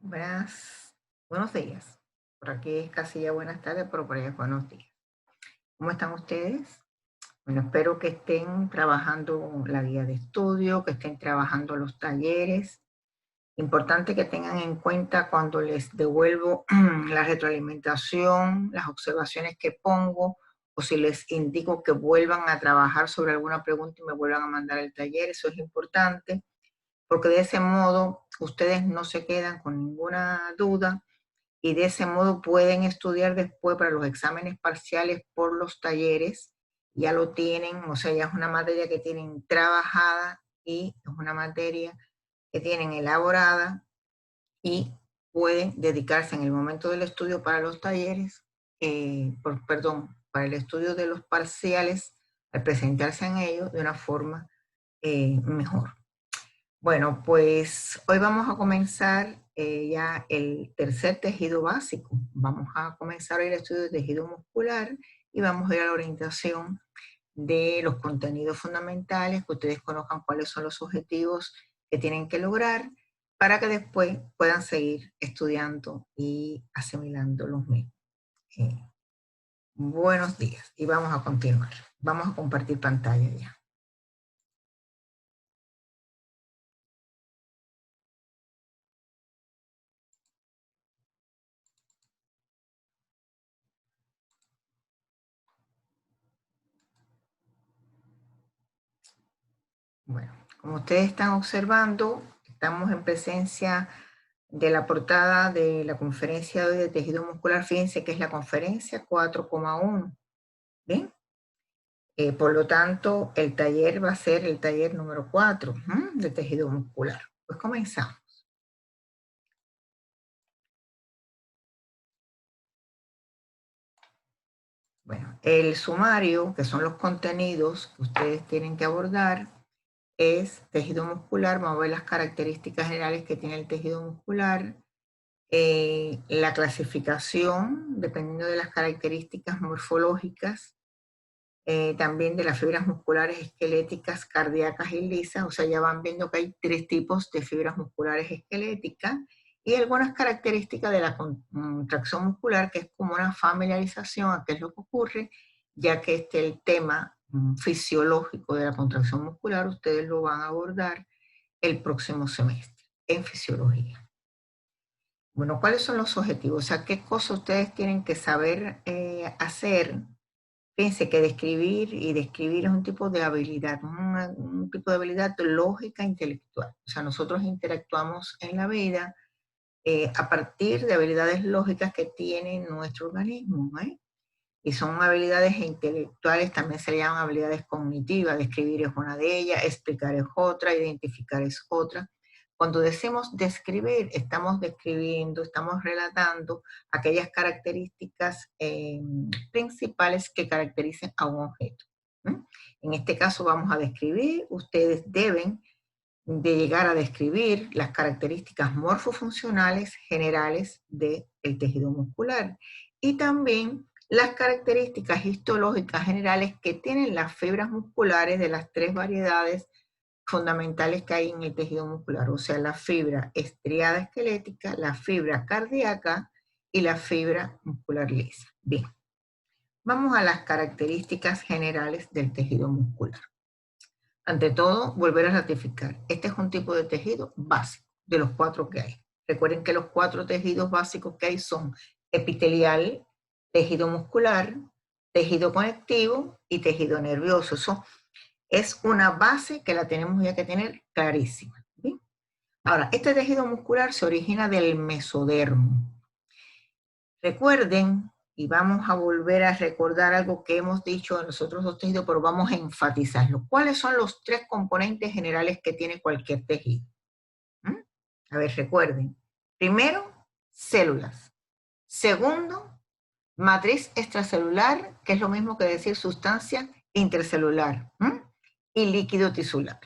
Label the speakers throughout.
Speaker 1: Buenos días. Por aquí es casi ya buenas tardes, pero por allá es buenos días. ¿Cómo están ustedes? Bueno, espero que estén trabajando la guía de estudio, que estén trabajando los talleres. Importante que tengan en cuenta cuando les devuelvo la retroalimentación, las observaciones que pongo, o si les indico que vuelvan a trabajar sobre alguna pregunta y me vuelvan a mandar el taller. Eso es importante, porque de ese modo ustedes no se quedan con ninguna duda y de ese modo pueden estudiar después para los exámenes parciales por los talleres. Ya lo tienen, o sea, ya es una materia que tienen trabajada y es una materia que tienen elaborada y pueden dedicarse en el momento del estudio para los talleres, perdón, para el estudio de los parciales, al presentarse en ellos de una forma mejor. Bueno, pues hoy vamos a comenzar ya el tercer tejido básico. Vamos a comenzar hoy el estudio de tejido muscular y vamos a ir a la orientación de los contenidos fundamentales, que ustedes conozcan cuáles son los objetivos que tienen que lograr para que después puedan seguir estudiando y asimilando los mismos. Eh, Buenos días y vamos a continuar. Vamos a compartir pantalla ya. Bueno, como ustedes están observando, estamos en presencia de la portada de la conferencia de hoy de tejido muscular. Fíjense que es la conferencia 4,1. ¿Bien? Por lo tanto, el taller va a ser el taller número 4 de tejido muscular. Pues comenzamos. Bueno, el sumario, que son los contenidos que ustedes tienen que abordar, es tejido muscular. Vamos a ver las características generales que tiene el tejido muscular, la clasificación, dependiendo de las características morfológicas, también de las fibras musculares esqueléticas, cardíacas y lisas. O sea, ya van viendo que hay 3 tipos de fibras musculares esqueléticas y algunas características de la contracción muscular, que es como una familiarización a qué es lo que ocurre, ya que el tema fisiológico de la contracción muscular ustedes lo van a abordar el próximo semestre en fisiología. Bueno, ¿cuáles son los objetivos? O sea, ¿qué cosas ustedes tienen que saber hacer? Fíjense que describir y describir es un tipo de habilidad, un tipo de habilidad lógica intelectual. O sea, nosotros interactuamos en la vida a partir de habilidades lógicas que tiene nuestro organismo, ¿eh? Y son habilidades intelectuales, también se llaman habilidades cognitivas. Describir es una de ellas, explicar es otra, identificar es otra. Cuando decimos describir, estamos describiendo, estamos relatando aquellas características principales que caracterizan a un objeto. En este caso vamos a describir, ustedes deben de llegar a describir las características morfofuncionales generales del tejido muscular y también las características histológicas generales que tienen las fibras musculares de las 3 variedades fundamentales que hay en el tejido muscular, o sea, la fibra estriada esquelética, la fibra cardíaca y la fibra muscular lisa. Bien, vamos a las características generales del tejido muscular. Ante todo, volver a ratificar, este es un tipo de tejido básico, de los 4 que hay. Recuerden que los 4 tejidos básicos que hay son epitelial, tejido muscular, tejido conectivo y tejido nervioso. Eso es una base que la tenemos ya que tener clarísima. ¿Bien? Ahora, este tejido muscular se origina del mesodermo. Recuerden, y vamos a volver a recordar algo que hemos dicho en los otros 2 tejidos, pero vamos a enfatizarlo. ¿Cuáles son los 3 componentes generales que tiene cualquier tejido? A ver, recuerden. Primero, células. Segundo, matriz extracelular, que es lo mismo que decir sustancia intercelular. Y líquido tisular.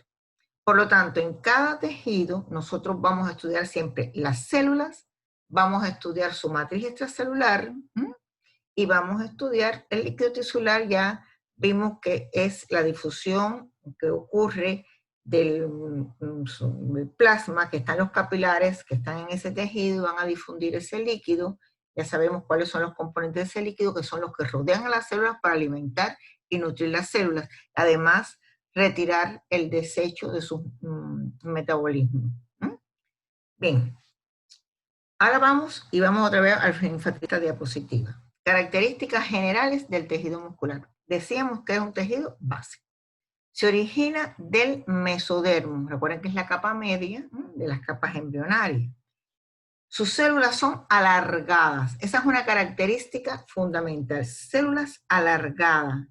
Speaker 1: Por lo tanto, en cada tejido nosotros vamos a estudiar siempre las células, vamos a estudiar su matriz extracelular y vamos a estudiar el líquido tisular. Ya vimos que es la difusión que ocurre del plasma, que están los capilares, que están en ese tejido, van a difundir ese líquido. Ya sabemos cuáles son los componentes de ese líquido, que son los que rodean a las células para alimentar y nutrir las células. Además, retirar el desecho de su metabolismo. Bien, ahora vamos otra vez al esta diapositiva. Características generales del tejido muscular. Decíamos que es un tejido básico. Se origina del mesodermo, recuerden que es la capa media de las capas embrionarias. Sus células son alargadas, esa es una característica fundamental, células alargadas,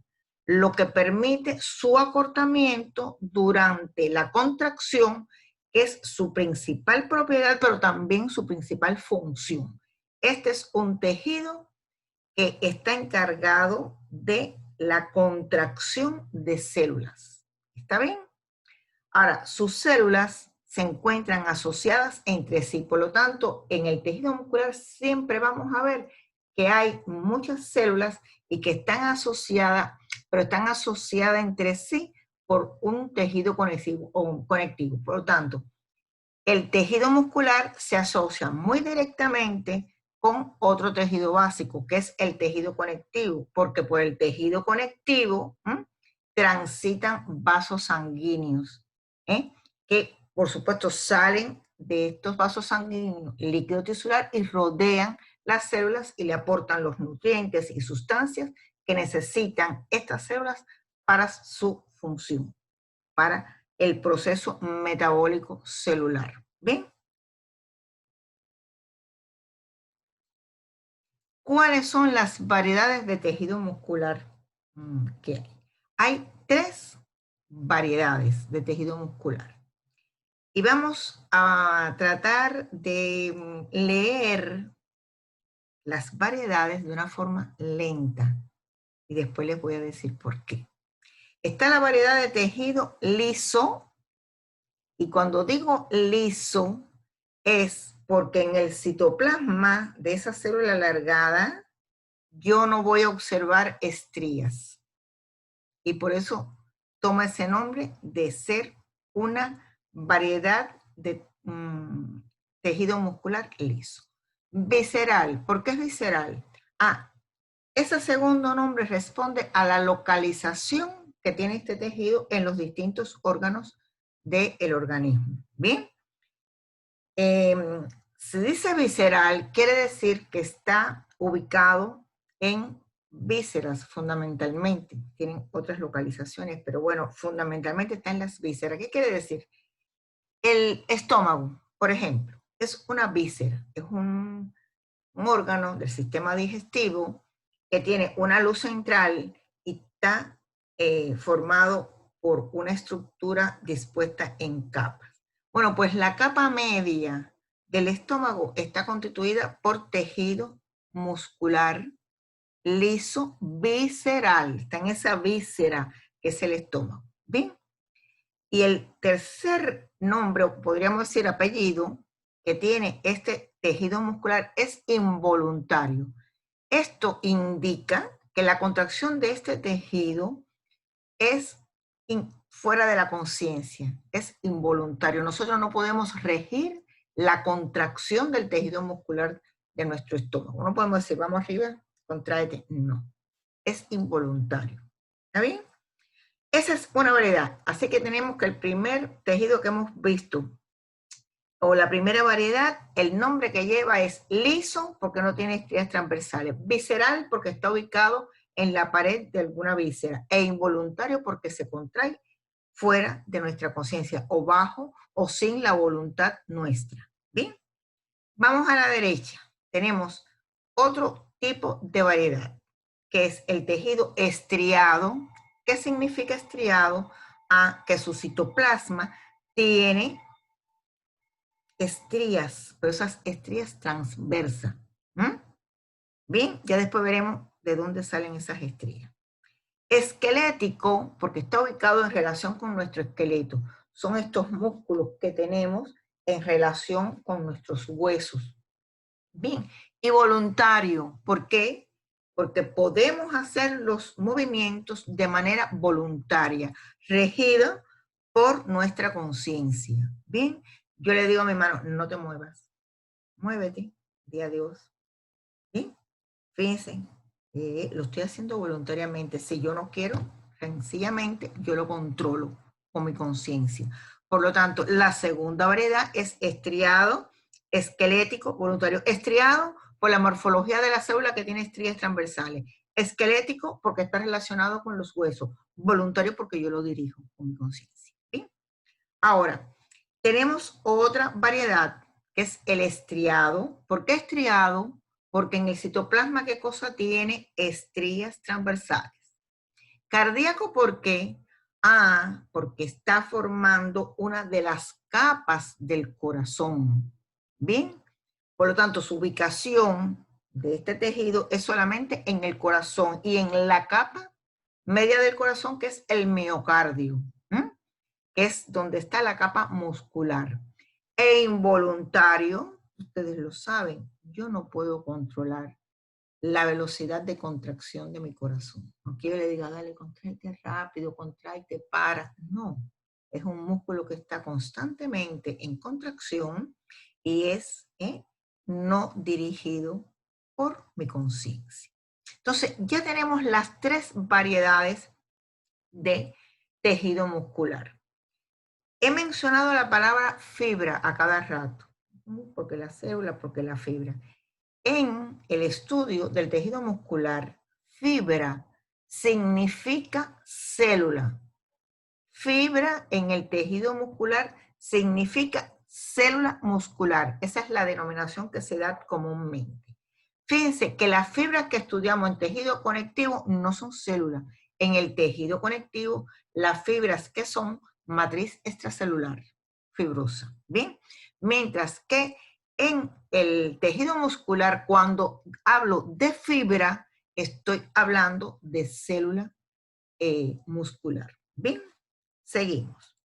Speaker 1: lo que permite su acortamiento durante la contracción, que es su principal propiedad, pero también su principal función. Este es un tejido que está encargado de la contracción de células. ¿Está bien? Ahora, sus células se encuentran asociadas entre sí. Por lo tanto, en el tejido muscular siempre vamos a ver que hay muchas células y que están asociadas, pero están asociadas entre sí por un tejido conectivo. Por lo tanto, el tejido muscular se asocia muy directamente con otro tejido básico, que es el tejido conectivo, porque por el tejido conectivo transitan vasos sanguíneos, que por supuesto salen de estos vasos sanguíneos líquido tisular y rodean las células y le aportan los nutrientes y sustancias que necesitan estas células para su función, para el proceso metabólico celular. ¿Bien? ¿Cuáles son las variedades de tejido muscular que hay? Hay 3 variedades de tejido muscular. Y vamos a tratar de leer las variedades de una forma lenta. Y después les voy a decir por qué. Está la variedad de tejido liso. Y cuando digo liso, es porque en el citoplasma de esa célula alargada, yo no voy a observar estrías. Y por eso toma ese nombre de ser una variedad de tejido muscular liso. Visceral, ¿por qué es visceral? Ese segundo nombre responde a la localización que tiene este tejido en los distintos órganos del organismo. ¿Bien? Se dice visceral, quiere decir que está ubicado en vísceras fundamentalmente. Tienen otras localizaciones, pero bueno, fundamentalmente está en las vísceras. ¿Qué quiere decir? El estómago, por ejemplo, es una víscera, es un órgano del sistema digestivo que tiene una luz central y está formado por una estructura dispuesta en capas. Bueno, pues la capa media del estómago está constituida por tejido muscular liso visceral. Está en esa víscera que es el estómago. ¿Bien? Y el tercer nombre, o podríamos decir apellido, que tiene este tejido muscular es involuntario. Esto indica que la contracción de este tejido es fuera de la conciencia, es involuntario. Nosotros no podemos regir la contracción del tejido muscular de nuestro estómago. No podemos decir, vamos arriba, contráete. No, es involuntario. ¿Está bien? Esa es una variedad. Así que tenemos que el primer tejido que hemos visto, o la primera variedad, el nombre que lleva es liso, porque no tiene estrías transversales, visceral, porque está ubicado en la pared de alguna víscera, e involuntario, porque se contrae fuera de nuestra conciencia, o bajo, o sin la voluntad nuestra. ¿Bien? Vamos a la derecha. Tenemos otro tipo de variedad, que es el tejido estriado. ¿Qué significa estriado? Que su citoplasma tiene estrías, pero esas estrías transversas. Bien, ya después veremos de dónde salen esas estrías. Esquelético, porque está ubicado en relación con nuestro esqueleto. Son estos músculos que tenemos en relación con nuestros huesos. Bien, y voluntario, ¿por qué? Porque podemos hacer los movimientos de manera voluntaria, regida por nuestra conciencia. Bien, yo le digo a mi mano, no te muevas, muévete, di adiós. Bien, fíjense, lo estoy haciendo voluntariamente. Si yo no quiero, sencillamente yo lo controlo con mi conciencia. Por lo tanto, la segunda variedad es estriado, esquelético, voluntario. Estriado por la morfología de la célula que tiene estrías transversales. Esquelético porque está relacionado con los huesos. Voluntario porque yo lo dirijo con mi conciencia. ¿Sí? Ahora, tenemos otra variedad que es el estriado. ¿Por qué estriado? Porque en el citoplasma, ¿qué cosa tiene? Estrías transversales. Cardíaco, ¿por qué? Ah, porque está formando una de las capas del corazón. ¿Bien? Por lo tanto, su ubicación de este tejido es solamente en el corazón y en la capa media del corazón, que es el miocardio, que es donde está la capa muscular. E involuntario, ustedes lo saben, yo no puedo controlar la velocidad de contracción de mi corazón. No quiero que le diga, dale, contráete rápido, contráete, para. No, es un músculo que está constantemente en contracción y es no dirigido por mi conciencia. Entonces, ya tenemos las tres variedades de tejido muscular. He mencionado la palabra fibra a cada rato, porque la célula, porque la fibra. En el estudio del tejido muscular, fibra significa célula. Fibra en el tejido muscular significa célula muscular. Esa es la denominación que se da comúnmente. Fíjense que las fibras que estudiamos en tejido conectivo no son células. En el tejido conectivo, las fibras que son matriz extracelular, fibrosa. ¿Bien? Mientras que en el tejido muscular, cuando hablo de fibra, estoy hablando de célula muscular. ¿Bien? Seguimos.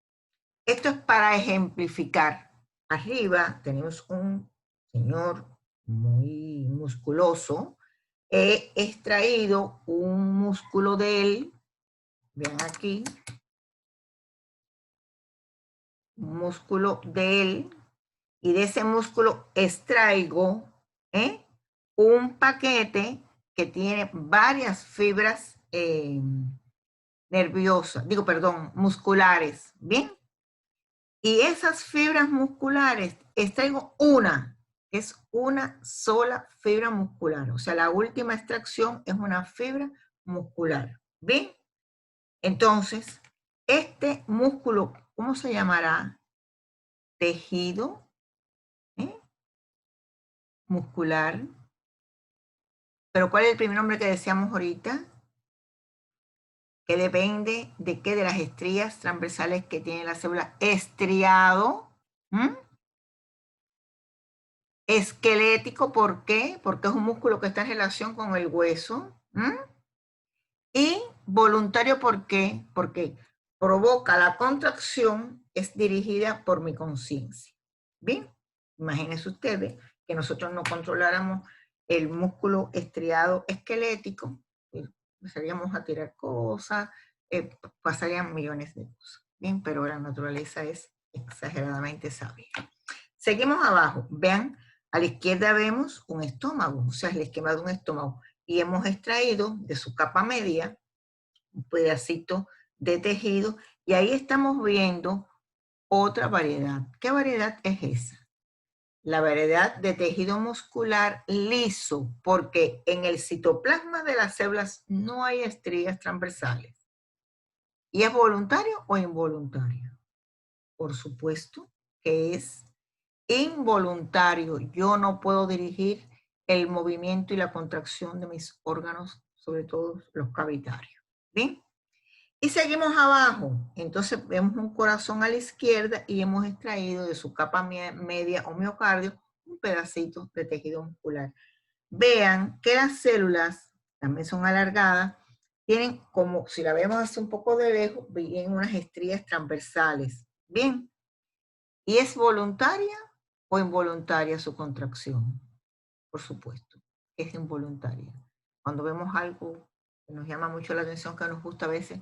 Speaker 1: Esto es para ejemplificar. Arriba tenemos un señor muy musculoso. He extraído un músculo de él. Vean aquí. Un músculo de él. Y de ese músculo extraigo un paquete que tiene varias fibras nerviosas, musculares. ¿Bien? Y esas fibras musculares, extraigo una, es una sola fibra muscular. O sea, la última extracción es una fibra muscular. ¿Bien? Entonces, este músculo, ¿cómo se llamará? Tejido muscular. Pero ¿cuál es el primer nombre que decíamos ahorita? Que depende de qué, de las estrías transversales que tiene la célula. Estriado. Esquelético, ¿por qué? Porque es un músculo que está en relación con el hueso. Y voluntario, ¿por qué? Porque provoca la contracción, es dirigida por mi conciencia. Bien, imagínense ustedes que nosotros no controláramos el músculo estriado esquelético, empezaríamos a tirar cosas, pasarían millones de cosas. Bien, pero la naturaleza es exageradamente sabia. Seguimos abajo, vean, a la izquierda vemos un estómago, o sea, es el esquema de un estómago, y hemos extraído de su capa media un pedacito de tejido, y ahí estamos viendo otra variedad. ¿Qué variedad es esa? La variedad de tejido muscular liso, porque en el citoplasma de las células no hay estrías transversales. ¿Y es voluntario o involuntario? Por supuesto que es involuntario. Yo no puedo dirigir el movimiento y la contracción de mis órganos, sobre todo los cavitarios. ¿Bien? Y seguimos abajo. Entonces vemos un corazón a la izquierda y hemos extraído de su capa media o miocardio un pedacito de tejido muscular. Vean que las células también son alargadas, tienen como, si la vemos así un poco de lejos, vienen unas estrías transversales. Bien. ¿Y es voluntaria o involuntaria su contracción? Por supuesto, es involuntaria. Cuando vemos algo que nos llama mucho la atención, que nos gusta a veces,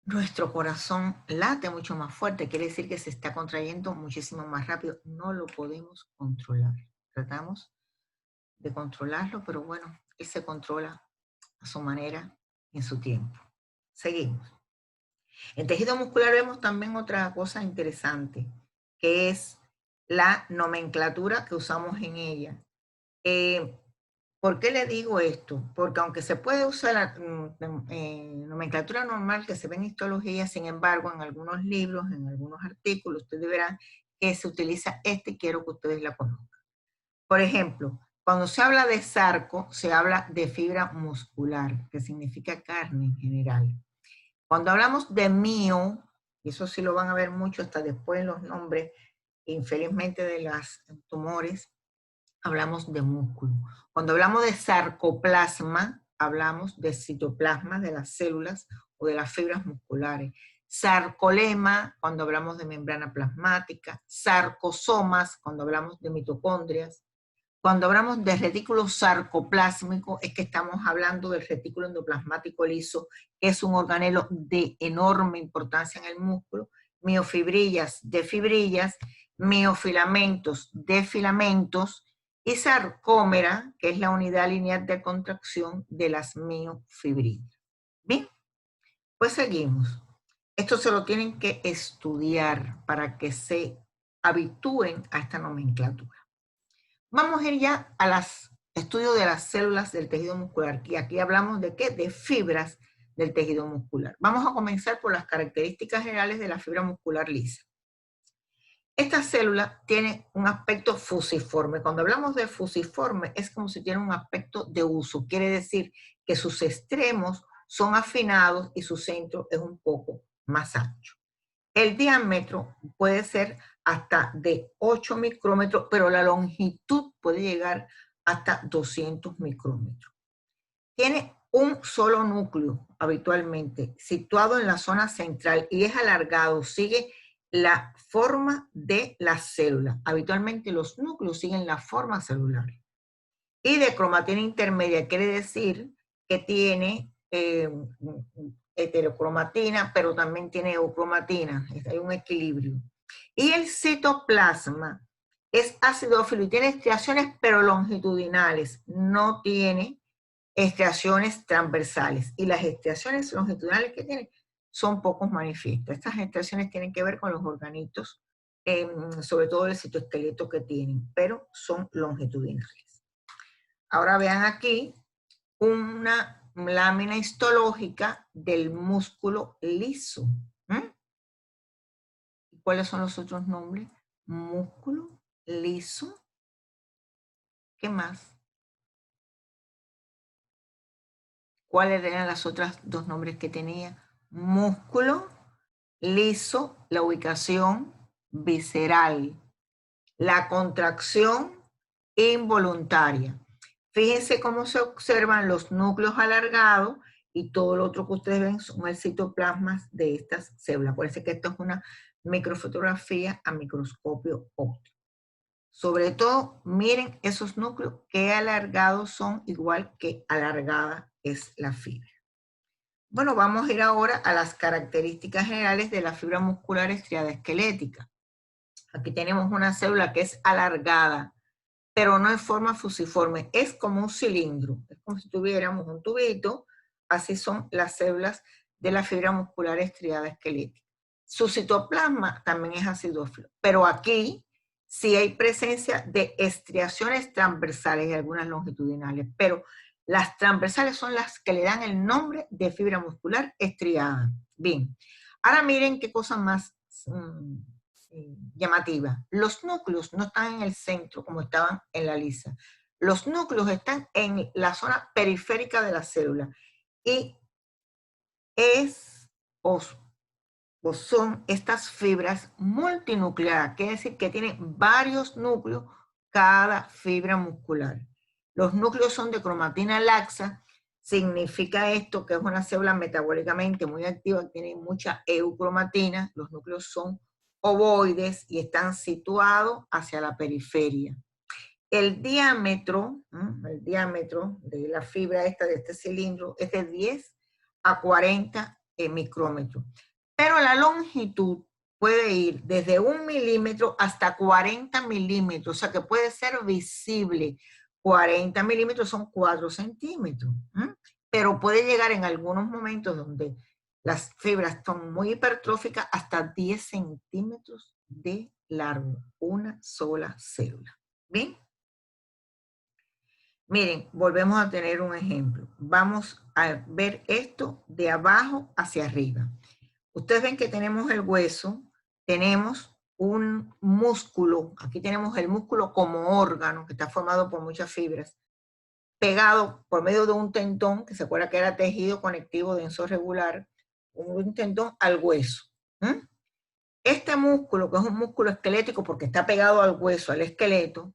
Speaker 1: nuestro corazón late mucho más fuerte, quiere decir que se está contrayendo muchísimo más rápido. No lo podemos controlar. Tratamos de controlarlo, pero bueno, él se controla a su manera, en su tiempo. Seguimos. En tejido muscular vemos también otra cosa interesante, que es la nomenclatura que usamos en ella. ¿Por qué le digo esto? Porque aunque se puede usar la nomenclatura normal que se ve en histología, sin embargo, en algunos libros, en algunos artículos, ustedes verán que se utiliza y quiero que ustedes la conozcan. Por ejemplo, cuando se habla de sarco, se habla de fibra muscular, que significa carne en general. Cuando hablamos de mio, y eso sí lo van a ver mucho hasta después en los nombres, infelizmente de los tumores, hablamos de músculo. Cuando hablamos de sarcoplasma, hablamos de citoplasma de las células o de las fibras musculares. Sarcolema, cuando hablamos de membrana plasmática. Sarcosomas, cuando hablamos de mitocondrias. Cuando hablamos de retículo sarcoplásmico, es que estamos hablando del retículo endoplasmático liso, que es un organelo de enorme importancia en el músculo. Miofibrillas de fibrillas, miofilamentos de filamentos, y sarcómera, que es la unidad lineal de contracción de las miofibrillas. Bien, pues seguimos. Esto se lo tienen que estudiar para que se habitúen a esta nomenclatura. Vamos a ir ya a los estudios de las células del tejido muscular. Y aquí hablamos de ¿qué? De fibras del tejido muscular. Vamos a comenzar por las características generales de la fibra muscular lisa. Esta célula tiene un aspecto fusiforme. Cuando hablamos de fusiforme, es como si tiene un aspecto de uso. Quiere decir que sus extremos son afinados y su centro es un poco más ancho. El diámetro puede ser hasta de 8 micrómetros, pero la longitud puede llegar hasta 200 micrómetros. Tiene un solo núcleo habitualmente, situado en la zona central y es alargado, sigue la forma de la célula. Habitualmente los núcleos siguen la forma celular. Y de cromatina intermedia quiere decir que tiene heterocromatina, pero también tiene eucromatina, hay un equilibrio. Y el citoplasma es acidófilo y tiene estriaciones pero longitudinales, no tiene estriaciones transversales. Y las estriaciones longitudinales que tiene son poco manifiestas. Estas estriaciones tienen que ver con los organitos, sobre todo el citoesqueleto que tienen, pero son longitudinales. Ahora vean aquí una lámina histológica del músculo liso. ¿Cuáles son los otros nombres? Músculo liso. ¿Qué más? ¿Cuáles eran las otras dos nombres que tenía? Músculo liso, la ubicación visceral, la contracción involuntaria. Fíjense cómo se observan los núcleos alargados y todo lo otro que ustedes ven son el citoplasma de estas células. Por eso que esto es una microfotografía a microscopio óptico. Sobre todo, miren esos núcleos, qué alargados son, igual que alargada es la fibra. Bueno, vamos a ir ahora a las características generales de la fibra muscular estriada esquelética. Aquí tenemos una célula que es alargada, pero no en forma fusiforme, es como un cilindro, es como si tuviéramos un tubito, así son las células de la fibra muscular estriada esquelética. Su citoplasma también es acidófilo, pero aquí sí hay presencia de estriaciones transversales y algunas longitudinales, pero las transversales son las que le dan el nombre de fibra muscular estriada. Bien, ahora miren qué cosa más llamativa. Los núcleos no están en el centro como estaban en la lisa. Los núcleos están en la zona periférica de la célula y son estas fibras multinucleadas, quiere decir que tienen varios núcleos cada fibra muscular. Los núcleos son de cromatina laxa, significa esto que es una célula metabólicamente muy activa, tiene mucha eucromatina, los núcleos son ovoides y están situados hacia la periferia. El diámetro de la fibra esta de este cilindro es de 10 a 40 micrómetro. Pero la longitud puede ir desde 1 milímetro hasta 40 milímetros, o sea que puede ser visible. 40 milímetros son 4 centímetros, pero puede llegar en algunos momentos donde las fibras son muy hipertróficas hasta 10 centímetros de largo, una sola célula. ¿Bien? Miren, volvemos a tener un ejemplo. Vamos a ver esto de abajo hacia arriba. Ustedes ven que tenemos el hueso, tenemos un músculo, aquí tenemos el músculo como órgano, que está formado por muchas fibras, pegado por medio de un tendón, que se acuerda que era tejido conectivo denso regular, un tendón al hueso. Este músculo, que es un músculo esquelético porque está pegado al hueso, al esqueleto,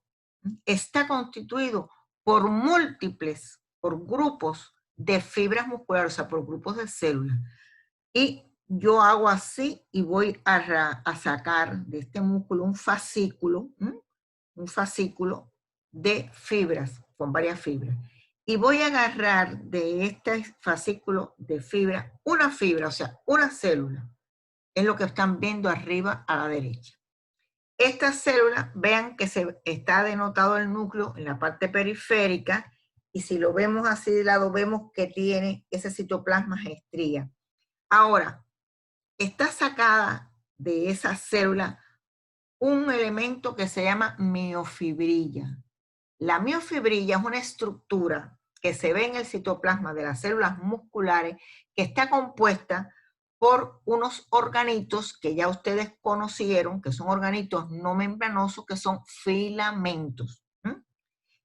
Speaker 1: está constituido por múltiples, por grupos de fibras musculares, o sea, por grupos de células. Y yo hago así y voy a sacar de este músculo un fascículo de fibras, con varias fibras. Y voy a agarrar de este fascículo de fibra, una fibra, o sea, una célula. Es lo que están viendo arriba a la derecha. Esta célula, vean que se está denotado el núcleo en la parte periférica, y si lo vemos así de lado, vemos que tiene ese citoplasma estría. Ahora, está sacada de esa célula un elemento que se llama miofibrilla. La miofibrilla es una estructura que se ve en el citoplasma de las células musculares que está compuesta por unos organitos que ya ustedes conocieron, que son organitos no membranosos, que son filamentos.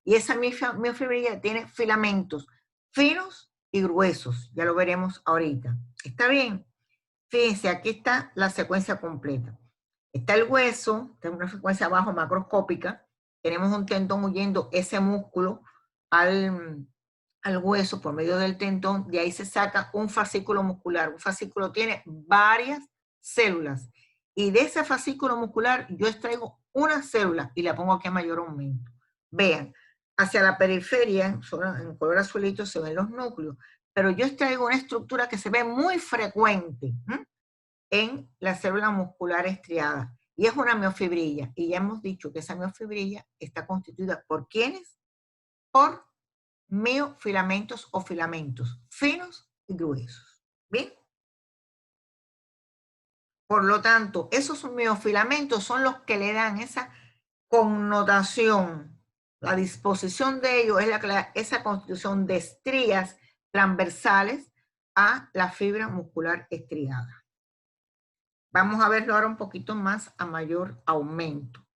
Speaker 1: Y esa miofibrilla tiene filamentos finos y gruesos, ya lo veremos ahorita. ¿Está bien? Fíjense, aquí está la secuencia completa. Está el hueso, tenemos una secuencia abajo macroscópica, tenemos un tendón huyendo ese músculo al hueso por medio del tendón, de ahí se saca un fascículo muscular. Un fascículo tiene varias células, y de ese fascículo muscular yo extraigo una célula y la pongo aquí a mayor aumento. Vean, hacia la periferia, en color azulito, se ven los núcleos, pero yo extraigo una estructura que se ve muy frecuente en la célula muscular estriada, y es una miofibrilla. Y ya hemos dicho que esa miofibrilla está constituida por ¿quiénes? Por miofilamentos o filamentos finos y gruesos. ¿Bien? Por lo tanto, esos miofilamentos son los que le dan esa connotación. La disposición de ellos es esa constitución de estrías transversales a la fibra muscular estriada. Vamos a verlo ahora un poquito más a mayor aumento.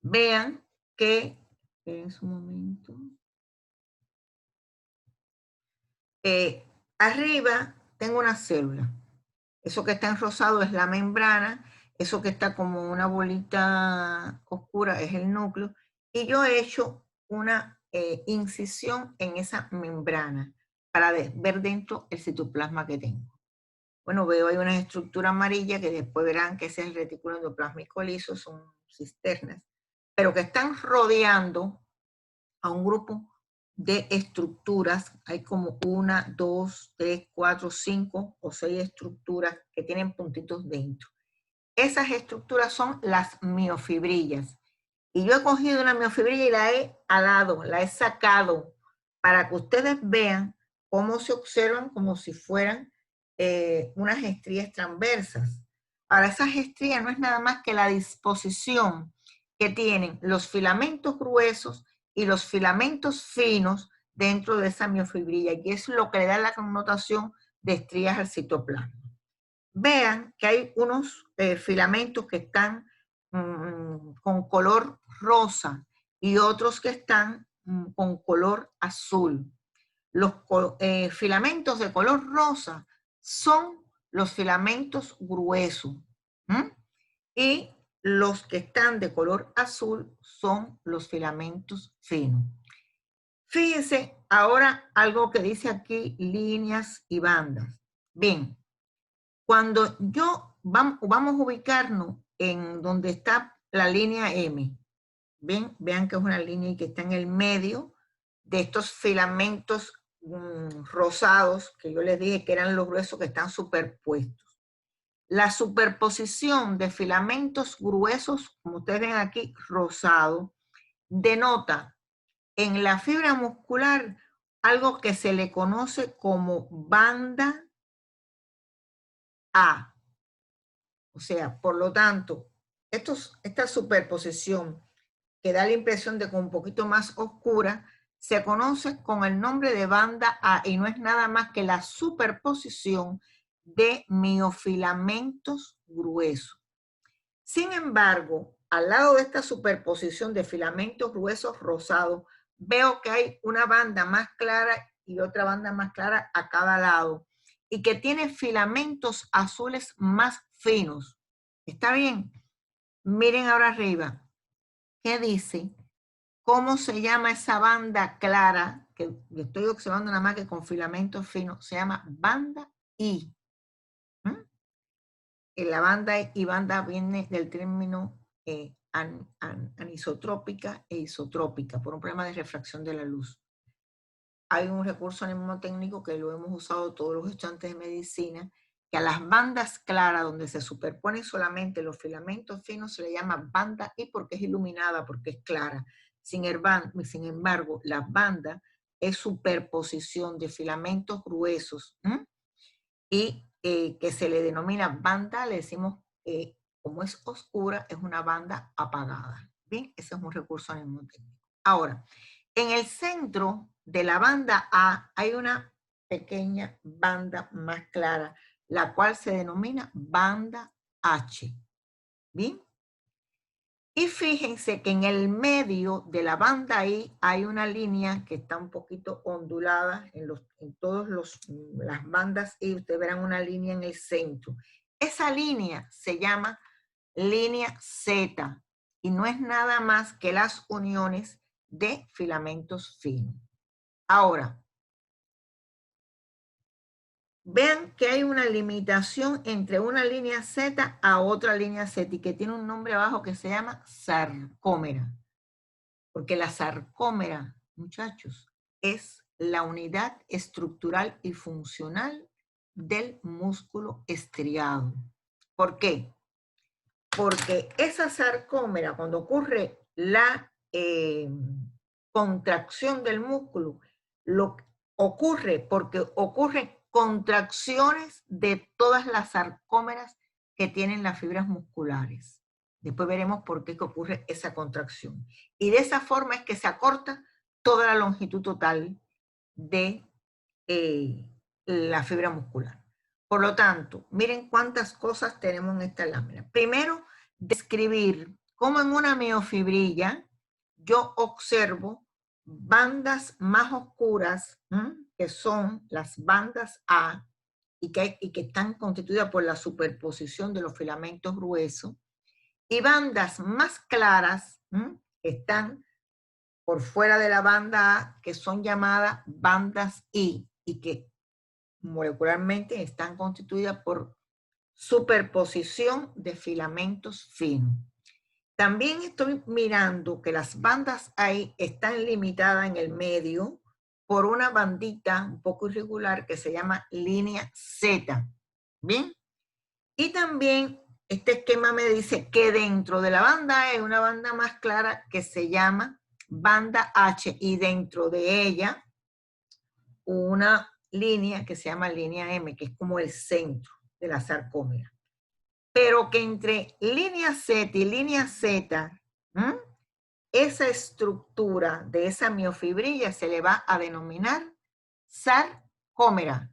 Speaker 1: Vean que, en su momento, arriba tengo una célula. Eso que está en rosado es la membrana, eso que está como una bolita oscura es el núcleo, y yo he hecho una incisión en esa membrana para ver dentro el citoplasma que tengo. Bueno, veo ahí una estructura amarilla que después verán que ese es el retículo endoplásmico liso, son cisternas, pero que están rodeando a un grupo de estructuras. Hay como 1, 2, 3, 4, 5 o 6 estructuras que tienen puntitos dentro. Esas estructuras son las miofibrillas. Y yo he cogido una miofibrilla y la he alado, la he sacado, para que ustedes vean cómo se observan como si fueran unas estrías transversas. Ahora, esas estrías no es nada más que la disposición que tienen los filamentos gruesos y los filamentos finos dentro de esa miofibrilla, y es lo que le da la connotación de estrías al citoplasma. Vean que hay unos filamentos que están con color rosa y otros que están con color azul. Los filamentos de color rosa son los filamentos gruesos, y los que están de color azul son los filamentos finos. Fíjense ahora algo que dice aquí, líneas y bandas. Bien, cuando vamos a ubicarnos en donde está la línea M, vean que es una línea que está en el medio de estos filamentos rosados, que yo les dije que eran los gruesos que están superpuestos. La superposición de filamentos gruesos, como ustedes ven aquí, rosado, denota en la fibra muscular algo que se le conoce como banda A. O sea, por lo tanto, esta superposición que da la impresión de que un poquito más oscura, se conoce con el nombre de banda A y no es nada más que la superposición de miofilamentos gruesos. Sin embargo, al lado de esta superposición de filamentos gruesos rosados, veo que hay una banda más clara y otra banda más clara a cada lado y que tiene filamentos azules más finos. ¿Está bien? Miren ahora arriba. ¿Qué dice? ¿Cómo se llama esa banda clara? Que estoy observando nada más que con filamentos finos. Se llama banda I. La banda y banda viene del término anisotrópica e isotrópica por un problema de refracción de la luz. Hay un recurso mnemotécnico que lo hemos usado todos los estudiantes de medicina, que a las bandas claras donde se superponen solamente los filamentos finos se le llama banda I porque es iluminada, porque es clara. Sin embargo, la banda es superposición de filamentos gruesos y que se le denomina banda, le decimos, como es oscura, es una banda apagada. Bien, ese es un recurso mnemotécnico. Ahora, en el centro de la banda A hay una pequeña banda más clara, la cual se denomina banda H. ¿Bien? Y fíjense que en el medio de la banda I hay una línea que está un poquito ondulada en todas las bandas I, ustedes verán una línea en el centro. Esa línea se llama línea Z y no es nada más que las uniones de filamentos finos. Ahora, vean que hay una limitación entre una línea Z a otra línea Z y que tiene un nombre abajo que se llama sarcómera. Porque la sarcómera, muchachos, es la unidad estructural y funcional del músculo estriado. ¿Por qué? Porque esa sarcómera, cuando ocurre la contracción del músculo, ocurre porque ocurren contracciones de todas las sarcómeras que tienen las fibras musculares. Después veremos por qué ocurre esa contracción. Y de esa forma es que se acorta toda la longitud total de la fibra muscular. Por lo tanto, miren cuántas cosas tenemos en esta lámina. Primero, describir cómo en una miofibrilla yo observo bandas más oscuras, que son las bandas A, y que están constituidas por la superposición de los filamentos gruesos, y bandas más claras, que están por fuera de la banda A, que son llamadas bandas I, y que molecularmente están constituidas por superposición de filamentos finos. También estoy mirando que las bandas ahí están limitadas en el medio por una bandita un poco irregular que se llama línea Z. ¿Bien? Y también este esquema me dice que dentro de la banda hay una banda más clara que se llama banda H y dentro de ella una línea que se llama línea M, que es como el centro de la sarcómera. Pero que entre línea Z y línea Z, esa estructura de esa miofibrilla se le va a denominar sarcómera.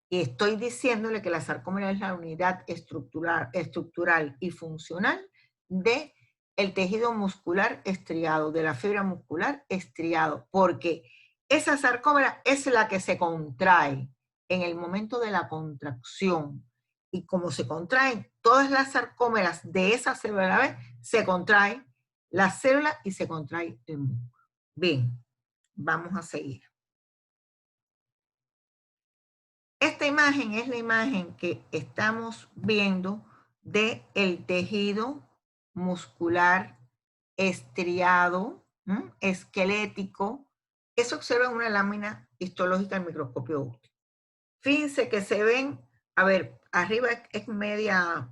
Speaker 1: Y estoy diciéndole que la sarcómera es la unidad estructural y funcional de el tejido muscular estriado, de la fibra muscular estriado, porque esa sarcómera es la que se contrae en el momento de la contracción. Y como se contraen todas las sarcómeras de esa célula a la vez, se contrae la célula y se contrae el músculo. Bien, vamos a seguir. Esta imagen es la imagen que estamos viendo del tejido muscular estriado, esquelético, que se observa en una lámina histológica al microscopio óptico. Fíjense que se ven, a ver, arriba es media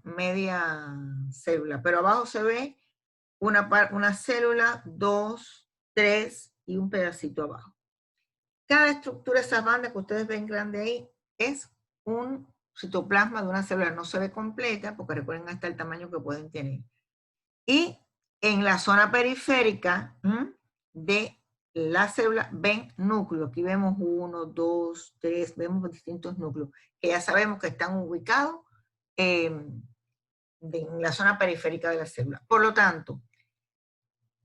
Speaker 1: célula, pero abajo se ve una célula, 2, 3 y un pedacito abajo. Cada estructura de esas bandas que ustedes ven grande ahí es un citoplasma de una célula. No se ve completa porque recuerden hasta el tamaño que pueden tener. Y en la zona periférica de la célula ven núcleos. Aquí vemos 1, 2, 3, vemos distintos núcleos que ya sabemos que están ubicados en la zona periférica de la célula. Por lo tanto,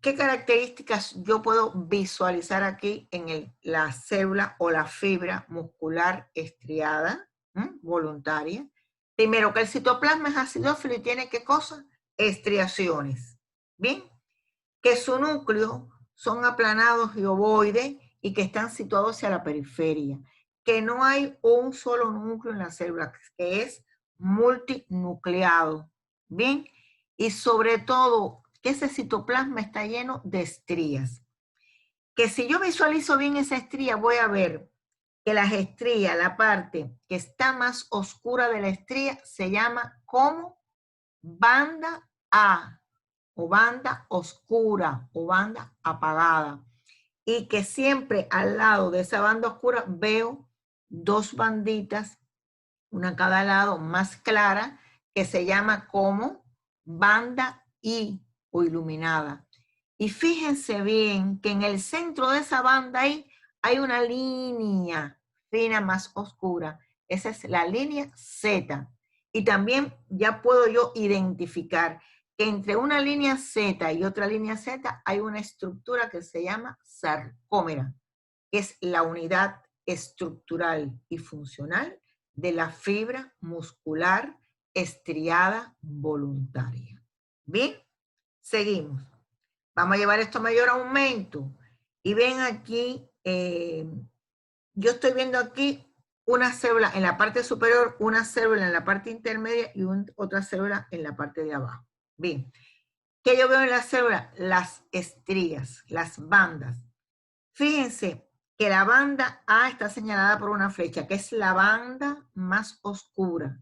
Speaker 1: ¿qué características yo puedo visualizar aquí en la célula o la fibra muscular estriada voluntaria? Primero, que el citoplasma es acidófilo y tiene ¿qué cosa? Estriaciones. Bien, que su núcleo son aplanados y ovoides y que están situados hacia la periferia. Que no hay un solo núcleo en la célula, que es multinucleado. Bien, y sobre todo, que ese citoplasma está lleno de estrías. Que si yo visualizo bien esa estría, voy a ver que las estrías, la parte que está más oscura de la estría, se llama como banda A, o banda oscura, o banda apagada. Y que siempre al lado de esa banda oscura veo dos banditas, una a cada lado, más clara, que se llama como banda I o iluminada. Y fíjense bien que en el centro de esa banda I hay una línea fina más oscura. Esa es la línea Z. Y también ya puedo yo identificar que entre una línea Z y otra línea Z hay una estructura que se llama sarcómera, que es la unidad estructural y funcional de la fibra muscular estriada voluntaria. Bien, seguimos. Vamos a llevar esto a mayor aumento. Y ven aquí, yo estoy viendo aquí una célula en la parte superior, una célula en la parte intermedia y otra célula en la parte de abajo. Bien, ¿qué yo veo en la célula? Las estrías, las bandas. Fíjense que la banda A está señalada por una flecha, que es la banda más oscura.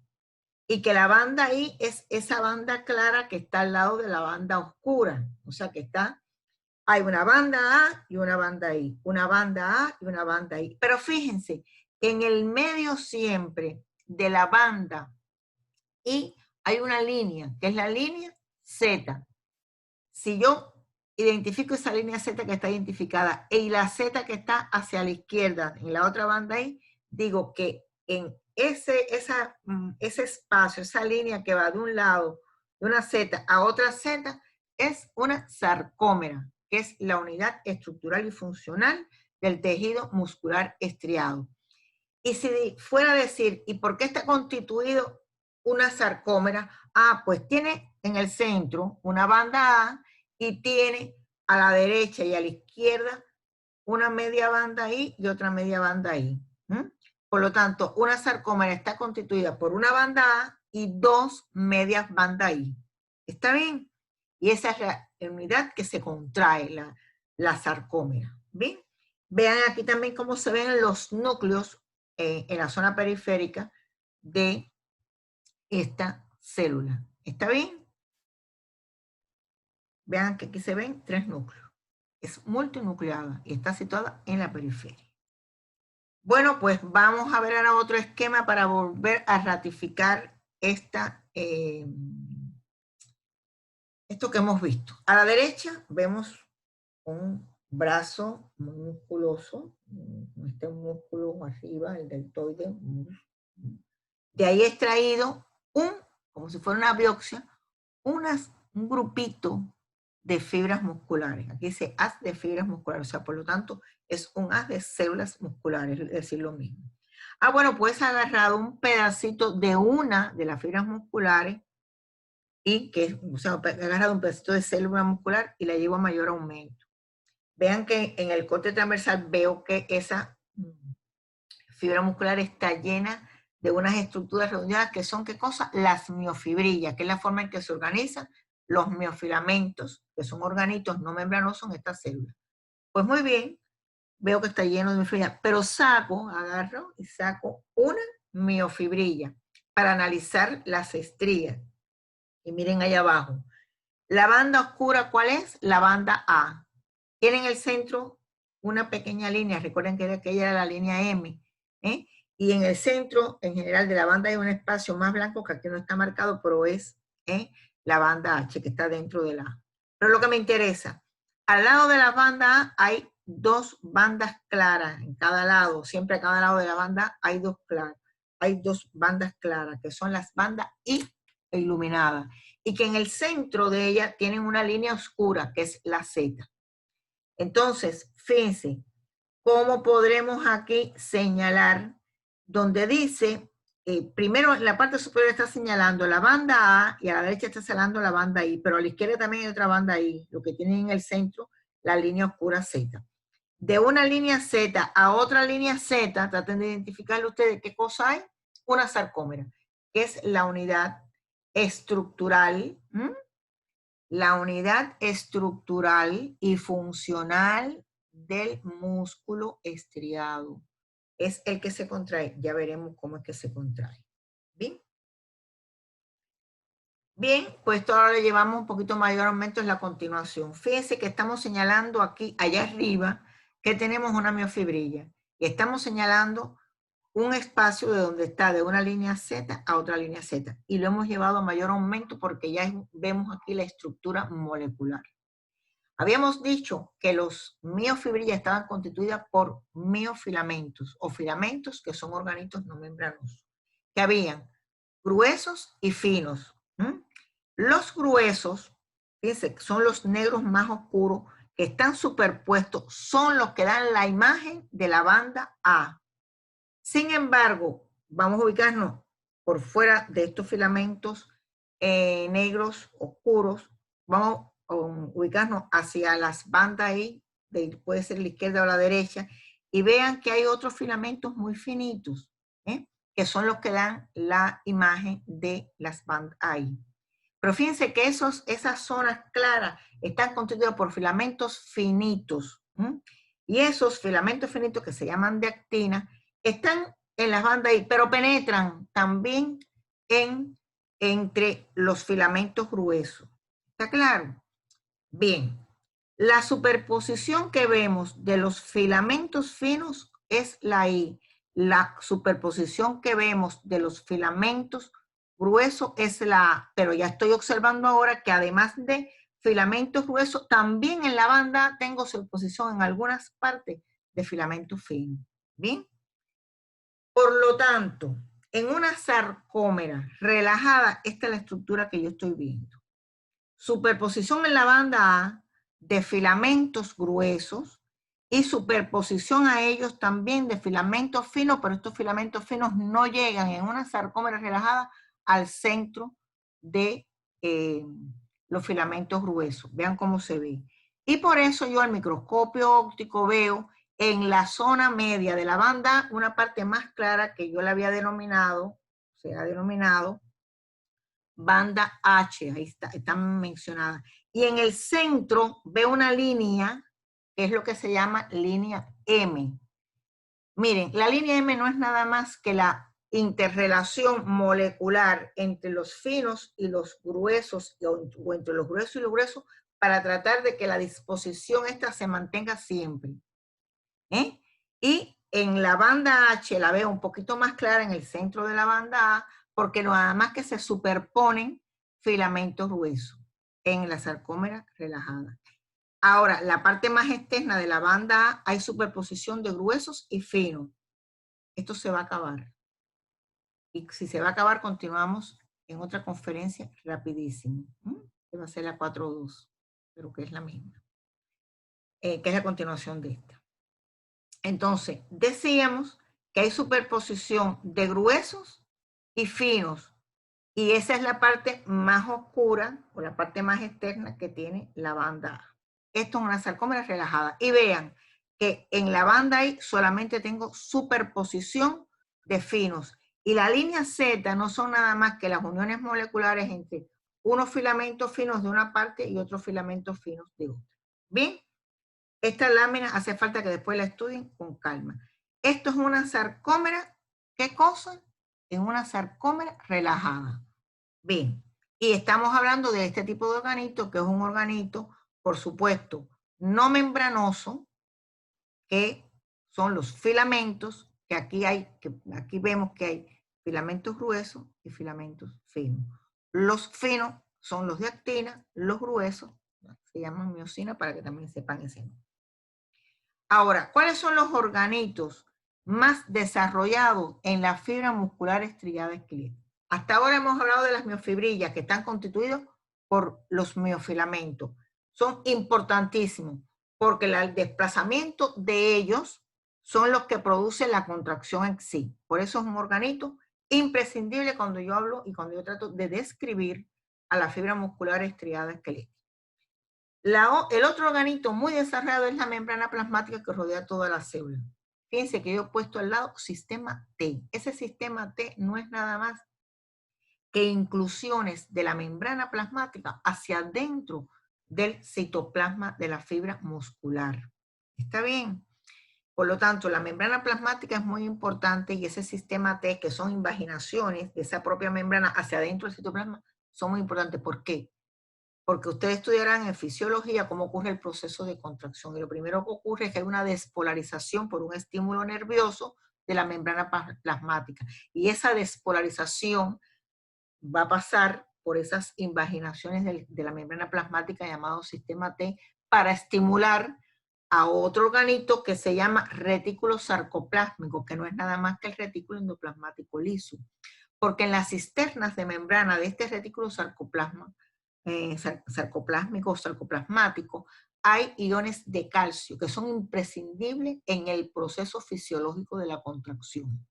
Speaker 1: Y que la banda I es esa banda clara que está al lado de la banda oscura. O sea que hay una banda A y una banda I. Una banda A y una banda I. Pero fíjense que en el medio siempre de la banda I hay una línea, que es la línea Z. Si yo identifico esa línea Z que está identificada y la Z que está hacia la izquierda, en la otra banda ahí, digo que en ese espacio, esa línea que va de un lado, de una Z a otra Z, es una sarcómera, que es la unidad estructural y funcional del tejido muscular estriado. Y si fuera a decir, ¿y por qué está constituido una sarcómera? Ah, pues tiene en el centro una banda A y tiene a la derecha y a la izquierda una media banda ahí y otra media banda ahí. Por lo tanto, una sarcómera está constituida por una banda A y dos medias bandas ahí. ¿Está bien? Y esa es la unidad que se contrae, la sarcómera. ¿Bien? Vean aquí también cómo se ven los núcleos en la zona periférica de esta célula. ¿Está bien? Vean que aquí se ven tres núcleos. Es multinucleada y está situada en la periferia. Bueno, pues vamos a ver ahora otro esquema para volver a ratificar esto que hemos visto. A la derecha vemos un brazo muy musculoso, este músculo arriba, el deltoide. De ahí extraído como si fuera una biopsia, un grupito de fibras musculares. Aquí dice haz de fibras musculares, o sea, por lo tanto, es un haz de células musculares, es decir, lo mismo. Ah, bueno, pues he agarrado un pedacito de una de las fibras musculares o sea, he agarrado un pedacito de célula muscular y la llevo a mayor aumento. Vean que en el corte transversal veo que esa fibra muscular está llena de unas estructuras redondeadas que son, ¿qué cosa? Las miofibrillas, que es la forma en que se organizan los miofilamentos, que son organitos no membranosos en estas células. Pues muy bien, veo que está lleno de miofibrilla, pero agarro y saco una miofibrilla para analizar las estrías. Y miren ahí abajo. La banda oscura, ¿cuál es? La banda A. Tiene en el centro una pequeña línea, recuerden que aquella era la línea M, ¿eh? Y en el centro, en general, de la banda hay un espacio más blanco que aquí no está marcado, pero es la banda H, que está dentro de la A. Pero lo que me interesa, al lado de la banda A hay dos bandas claras en cada lado, siempre a cada lado de la banda hay dos bandas claras, que son las bandas I iluminadas, y que en el centro de ella tienen una línea oscura, que es la Z. Entonces, fíjense, ¿cómo podremos aquí señalar donde dice, primero en la parte superior está señalando la banda A y a la derecha está señalando la banda I, pero a la izquierda también hay otra banda I, lo que tiene en el centro la línea oscura Z. De una línea Z a otra línea Z, traten de identificarle ustedes qué cosa hay, una sarcómera, que es la unidad estructural, la unidad estructural y funcional del músculo estriado. Es el que se contrae. Ya veremos cómo es que se contrae. ¿Bien? Bien, pues esto ahora le llevamos un poquito mayor aumento en la continuación. Fíjense que estamos señalando aquí, allá arriba, que tenemos una miofibrilla. Y estamos señalando un espacio de donde está de una línea Z a otra línea Z. Y lo hemos llevado a mayor aumento porque ya vemos aquí la estructura molecular. Habíamos dicho que los miofibrillas estaban constituidas por miofilamentos o filamentos, que son organitos no membranosos, que habían gruesos y finos. Los gruesos, fíjense, son los negros más oscuros que están superpuestos, son los que dan la imagen de la banda A. Sin embargo, vamos a ubicarnos por fuera de estos filamentos negros oscuros, vamos a ubicarnos hacia las bandas ahí, puede ser la izquierda o la derecha, y vean que hay otros filamentos muy finitos, que son los que dan la imagen de las bandas ahí. Pero fíjense que esas zonas claras están constituidas por filamentos finitos, y esos filamentos finitos que se llaman de actina están en las bandas ahí, pero penetran también entre los filamentos gruesos. ¿Está claro? Bien, la superposición que vemos de los filamentos finos es la I. La superposición que vemos de los filamentos gruesos es la A. Pero ya estoy observando ahora que además de filamentos gruesos, también en la banda tengo superposición en algunas partes de filamentos finos. ¿Bien? Por lo tanto, en una sarcómera relajada, esta es la estructura que yo estoy viendo. Superposición en la banda A de filamentos gruesos y superposición a ellos también de filamentos finos, pero estos filamentos finos no llegan en una sarcómera relajada al centro de los filamentos gruesos. Vean cómo se ve. Y por eso yo al microscopio óptico veo en la zona media de la banda una parte más clara que yo la había denominado, se ha denominado banda H, ahí está mencionada. Y en el centro veo una línea, que es lo que se llama línea M. Miren, la línea M no es nada más que la interrelación molecular entre los finos y los gruesos, o entre los gruesos y los gruesos, para tratar de que la disposición esta se mantenga siempre. Y en la banda H la veo un poquito más clara en el centro de la banda A, porque nada más que se superponen filamentos gruesos en la sarcómera relajada. Ahora, la parte más externa de la banda A hay superposición de gruesos y finos. Esto se va a acabar. Y si se va a acabar, continuamos en otra conferencia rapidísimo. Que va a ser la 4.2, pero que es la misma. Que es la continuación de esta. Entonces, decíamos que hay superposición de gruesos y finos. Y esa es la parte más oscura o la parte más externa que tiene la banda A. Esto es una sarcómera relajada. Y vean que en la banda A solamente tengo superposición de finos. Y la línea Z no son nada más que las uniones moleculares entre unos filamentos finos de una parte y otros filamentos finos de otra. Bien, Esta lámina hace falta que después la estudien con calma. Esto es una sarcómera, ¿qué cosa? Es una sarcómera relajada. Bien, y estamos hablando de este tipo de organito, que es un organito, por supuesto, no membranoso, que son los filamentos, que aquí vemos que hay filamentos gruesos y filamentos finos. Los finos son los de actina, los gruesos se llaman miosina para que también sepan ese nombre. Ahora, ¿cuáles son los organitos más desarrollados en la fibra muscular estriada esquelética? Hasta ahora hemos hablado de las miofibrillas que están constituidas por los miofilamentos. Son importantísimos porque el desplazamiento de ellos son los que producen la contracción en sí. Por eso es un organito imprescindible cuando yo hablo y cuando yo trato de describir a la fibra muscular estriada esquelética. El otro organito muy desarrollado es la membrana plasmática que rodea toda la célula. Fíjense que yo he puesto al lado sistema T. Ese sistema T no es nada más que inclusiones de la membrana plasmática hacia adentro del citoplasma de la fibra muscular. ¿Está bien? Por lo tanto, la membrana plasmática es muy importante y ese sistema T, que son invaginaciones de esa propia membrana hacia adentro del citoplasma, son muy importantes. ¿Por qué? Porque ustedes estudiarán en fisiología cómo ocurre el proceso de contracción. Y lo primero que ocurre es que hay una despolarización por un estímulo nervioso de la membrana plasmática. Y esa despolarización va a pasar por esas invaginaciones de la membrana plasmática llamado sistema T para estimular a otro organito que se llama retículo sarcoplásmico, que no es nada más que el retículo endoplasmático liso. Porque en las cisternas de membrana de este retículo sarcoplásmico o sarcoplasmático hay iones de calcio que son imprescindibles en el proceso fisiológico de la contracción.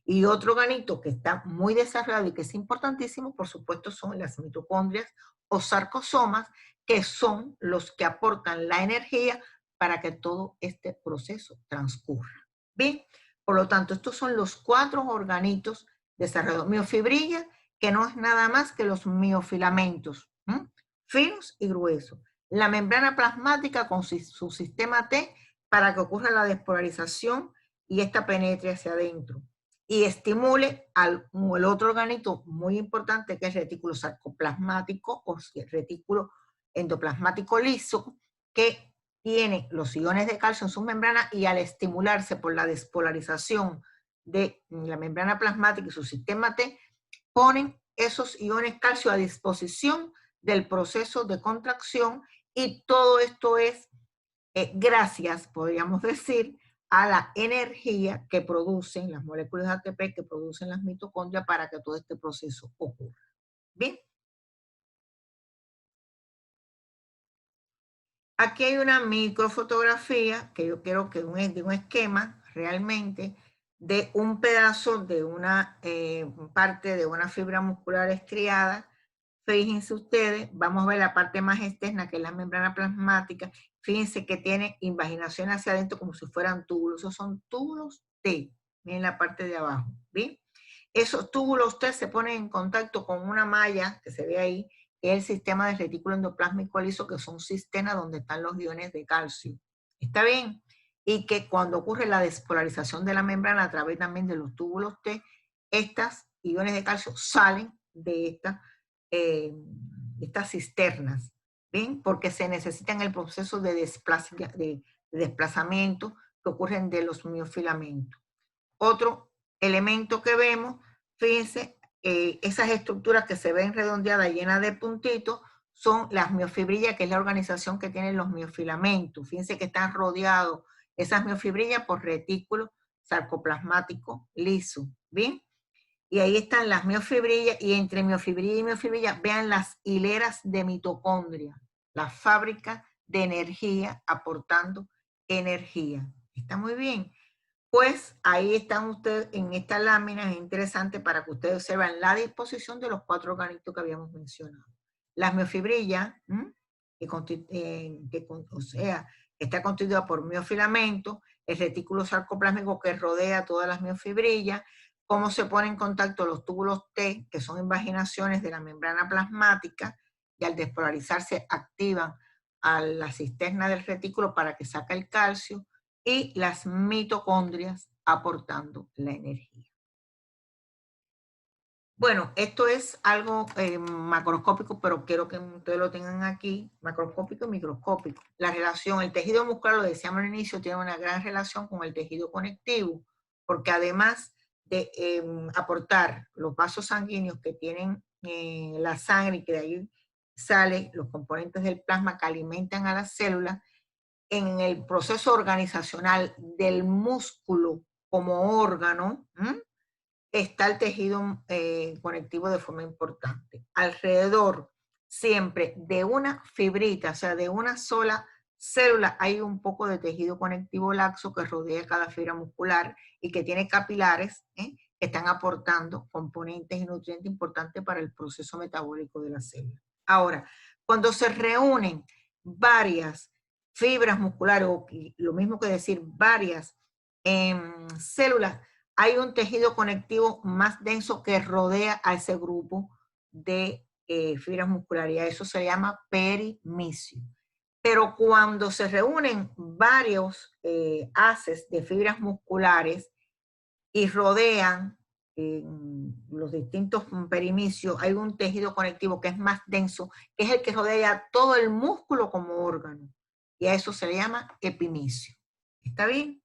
Speaker 1: Y otro organito que está muy desarrollado y que es importantísimo, por supuesto, son las mitocondrias o sarcosomas, que son los que aportan la energía para que todo este proceso transcurra. Bien, por lo tanto, estos son los 4 organitos desarrollados. Miofibrilla, que no es nada más que los miofilamentos, finos y gruesos. La membrana plasmática con su sistema T para que ocurra la despolarización y esta penetre hacia adentro y estimule el otro organito muy importante que es el retículo sarcoplasmático o retículo endoplasmático liso, que tiene los iones de calcio en su membrana y al estimularse por la despolarización de la membrana plasmática y su sistema T, ponen esos iones calcio a disposición del proceso de contracción y todo esto es gracias, podríamos decir, a la energía que producen las moléculas de ATP, que producen las mitocondrias para que todo este proceso ocurra. Bien. Aquí hay una microfotografía que yo quiero que es de un esquema realmente de un pedazo de una parte de una fibra muscular estriada. Fíjense ustedes, vamos a ver la parte más externa que es la membrana plasmática. Fíjense que tiene invaginación hacia adentro como si fueran túbulos. Esos son túbulos T. Miren la parte de abajo. ¿Bien? Esos túbulos T se ponen en contacto con una malla que se ve ahí, que es el sistema de retículo endoplásmico liso, que son cisternas donde están los iones de calcio. ¿Está bien? Y que cuando ocurre la despolarización de la membrana a través también de los túbulos T, estas iones de calcio salen de estas cisternas, ¿ven? Porque se necesitan el proceso de desplazamiento que ocurren de los miofilamentos. Otro elemento que vemos, fíjense, esas estructuras que se ven redondeadas llenas de puntitos son las miofibrillas, que es la organización que tienen los miofilamentos. Fíjense que están rodeados esas miofibrillas por retículo sarcoplasmático liso, ¿bien? Y ahí están las miofibrillas, y entre miofibrilla y miofibrilla vean las hileras de mitocondria, la fábrica de energía aportando energía. Está muy bien. Pues ahí están ustedes en esta lámina, es interesante para que ustedes observen la disposición de los 4 organitos que habíamos mencionado. Las miofibrillas, o sea, está constituida por miofilamentos, el retículo sarcoplásmico que rodea todas las miofibrillas, cómo se ponen en contacto los túbulos T, que son invaginaciones de la membrana plasmática, y al despolarizarse activan a la cisterna del retículo para que saque el calcio, y las mitocondrias aportando la energía. Bueno, esto es algo macroscópico, pero quiero que ustedes lo tengan aquí, macroscópico y microscópico. La relación, el tejido muscular, lo decíamos al inicio, tiene una gran relación con el tejido conectivo, porque además de aportar los vasos sanguíneos que tienen la sangre y que de ahí salen los componentes del plasma que alimentan a las células, en el proceso organizacional del músculo como órgano, está el tejido conectivo de forma importante. Alrededor siempre de una fibrita, o sea, de una sola célula, hay un poco de tejido conectivo laxo que rodea cada fibra muscular y que tiene capilares que están aportando componentes y nutrientes importantes para el proceso metabólico de la célula. Ahora, cuando se reúnen varias fibras musculares, o lo mismo que decir varias células, hay un tejido conectivo más denso que rodea a ese grupo de fibras musculares, y a eso se llama perimisio. Pero cuando se reúnen varios haces de fibras musculares y rodean los distintos perimicios, hay un tejido conectivo que es más denso, que es el que rodea todo el músculo como órgano, y a eso se le llama epimisio. ¿Está bien?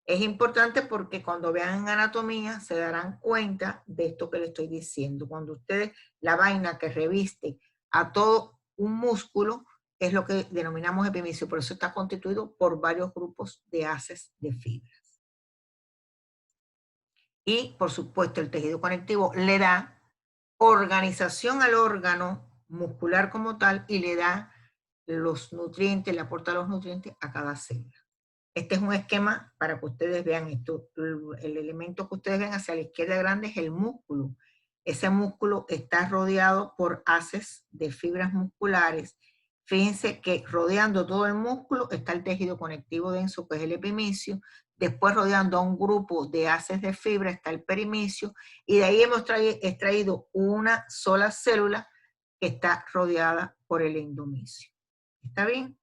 Speaker 1: Es importante porque cuando vean en anatomía se darán cuenta de esto que les estoy diciendo. Cuando ustedes, la vaina que reviste a todo un músculo es lo que denominamos epimisio, por eso está constituido por varios grupos de haces de fibras. Y, por supuesto, el tejido conectivo le da organización al órgano muscular como tal y le da los nutrientes, le aporta los nutrientes a cada célula. Este es un esquema para que ustedes vean esto. El elemento que ustedes ven hacia la izquierda grande es el músculo. Ese músculo está rodeado por haces de fibras musculares. Fíjense que rodeando todo el músculo está el tejido conectivo denso, que es el epimisio. Después, rodeando a un grupo de haces de fibra, está el perimisio. Y de ahí hemos extraído una sola célula que está rodeada por el endomisio. ¿Está bien?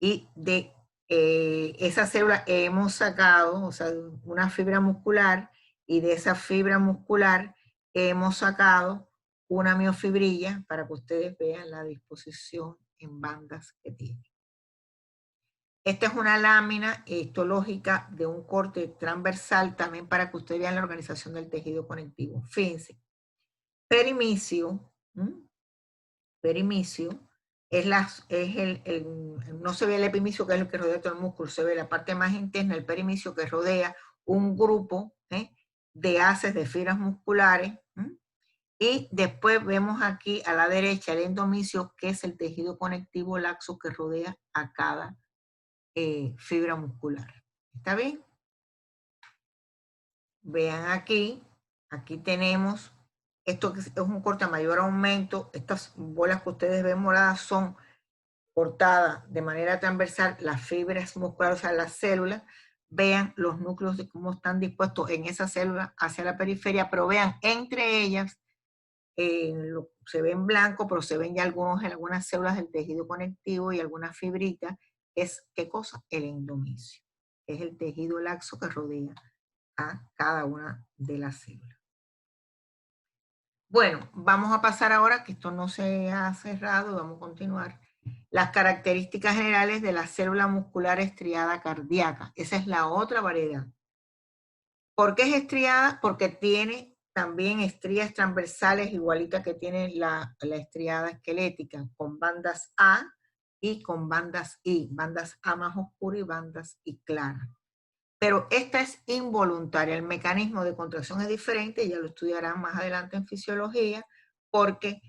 Speaker 1: Y de esa célula hemos sacado, o sea, una fibra muscular, y de esa fibra muscular hemos sacado una miofibrilla para que ustedes vean la disposición en bandas que tiene. Esta es una lámina histológica de un corte transversal también para que ustedes vean la organización del tejido conectivo. Fíjense, perimisio, perimisio, no se ve el epimisio, que es el que rodea todo el músculo, se ve la parte más interna, el perimisio, que rodea un grupo de haces de fibras musculares. Y después vemos aquí a la derecha el endomisio, que es el tejido conectivo laxo que rodea a cada fibra muscular. ¿Está bien? Vean aquí tenemos esto, que es un corte a mayor aumento. Estas bolas que ustedes ven moradas son cortadas de manera transversal las fibras musculares, o sea, las células. Vean los núcleos de cómo están dispuestos en esa célula hacia la periferia, pero vean entre ellas, se ven blanco, pero se ven ya algunas células del tejido conectivo y algunas fibritas. Es, ¿qué cosa? El endomisio. Es el tejido laxo que rodea a cada una de las células. Bueno, vamos a pasar ahora, que esto no se ha cerrado, vamos a continuar. Las características generales de la célula muscular estriada cardíaca. Esa es la otra variedad. ¿Por qué es estriada? Porque tiene también estrías transversales igualitas que tiene la estriada esquelética, con bandas A y con bandas I. Bandas A más oscuras y bandas I claras. Pero esta es involuntaria. El mecanismo de contracción es diferente, ya lo estudiarán más adelante en fisiología, porque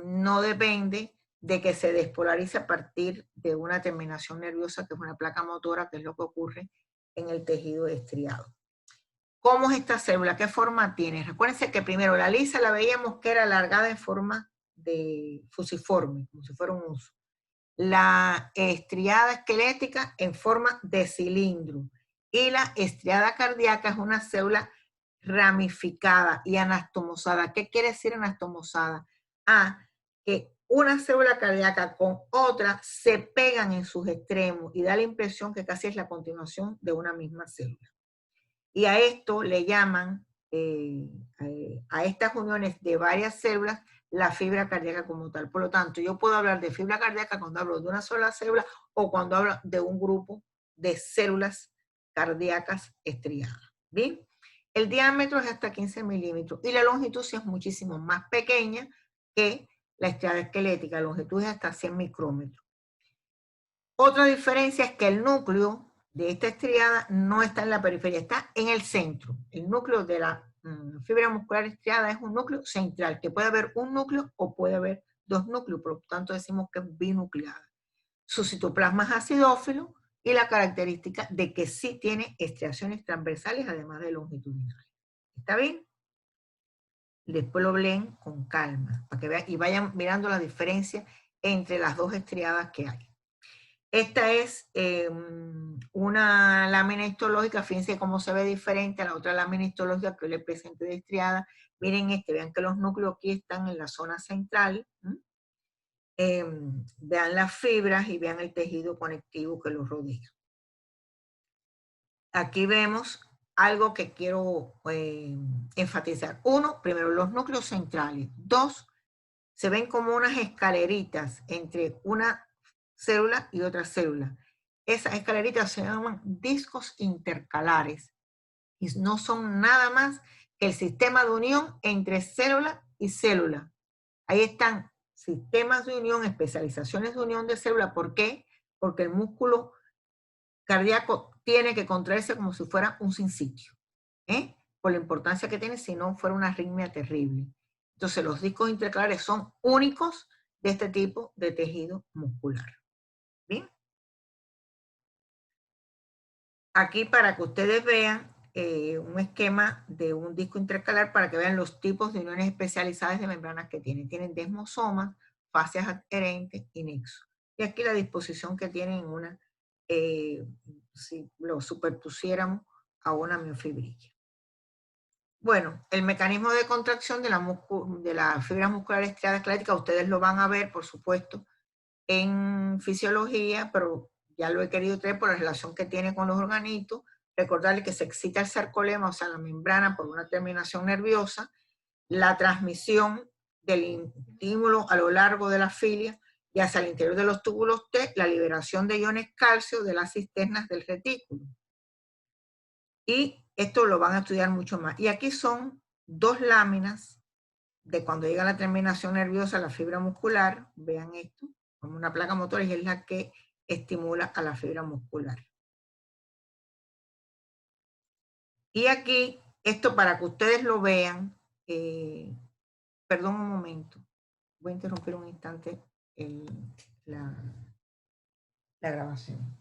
Speaker 1: no depende de que se despolarice a partir de una terminación nerviosa, que es una placa motora, que es lo que ocurre en el tejido estriado. ¿Cómo es esta célula? ¿Qué forma tiene? Recuérdense que primero la lisa la veíamos que era alargada en forma de fusiforme, como si fuera un huso. La estriada esquelética en forma de cilindro. Y la estriada cardíaca es una célula ramificada y anastomosada. ¿Qué quiere decir anastomosada? Que una célula cardíaca con otra se pegan en sus extremos y da la impresión que casi es la continuación de una misma célula. Y a esto le llaman, a estas uniones de varias células, la fibra cardíaca como tal. Por lo tanto, yo puedo hablar de fibra cardíaca cuando hablo de una sola célula o cuando hablo de un grupo de células cardíacas estriadas. ¿Bien? El diámetro es hasta 15 milímetros y la longitud sí es muchísimo más pequeña que la estriada esquelética. La longitud es hasta 100 micrómetros. Otra diferencia es que el núcleo de esta estriada no está en la periferia, está en el centro. El núcleo de la fibra muscular estriada es un núcleo central, que puede haber un núcleo o puede haber dos núcleos, por lo tanto decimos que es binucleada. Su citoplasma es acidófilo y la característica de que sí tiene estriaciones transversales además de longitudinales. ¿Está bien? Después lo leen con calma, para que vean y vayan mirando la diferencia entre las dos estriadas que hay. Esta es una lámina histológica, fíjense cómo se ve diferente a la otra lámina histológica que les presenté de estriada. Miren vean que los núcleos aquí están en la zona central. Vean las fibras y vean el tejido conectivo que los rodea. Aquí vemos algo que quiero enfatizar. Uno, primero, los núcleos centrales. Dos, se ven como unas escaleritas entre una célula y otra célula. Esas escaleritas se llaman discos intercalares y no son nada más que el sistema de unión entre célula y célula. Ahí están sistemas de unión, especializaciones de unión de célula. ¿Por qué? Porque el músculo cardíaco tiene que contraerse como si fuera un sinsitio, por la importancia que tiene, si no fuera una arritmia terrible. Entonces los discos intercalares son únicos de este tipo de tejido muscular. ¿Bien? Aquí para que ustedes vean un esquema de un disco intercalar para que vean los tipos de uniones especializadas de membranas que tienen. Tienen desmosomas, fascias adherentes y nexos. Y aquí la disposición que tienen en una, si lo superpusiéramos a una miofibrilla. Bueno, el mecanismo de contracción de la fibra muscular estriada esclerótica, ustedes lo van a ver, por supuesto, en fisiología, pero ya lo he querido traer por la relación que tiene con los organitos. Recordarles que se excita el sarcolema, o sea, la membrana, por una terminación nerviosa, la transmisión del estímulo a lo largo de la filia y hacia el interior de los túbulos T, la liberación de iones calcio de las cisternas del retículo. Y esto lo van a estudiar mucho más. Y aquí son dos láminas de cuando llega la terminación nerviosa, la fibra muscular. Vean esto, como una placa motora, y es la que estimula a la fibra muscular. Y aquí, esto para que ustedes lo vean, perdón un momento, voy a interrumpir un instante la grabación.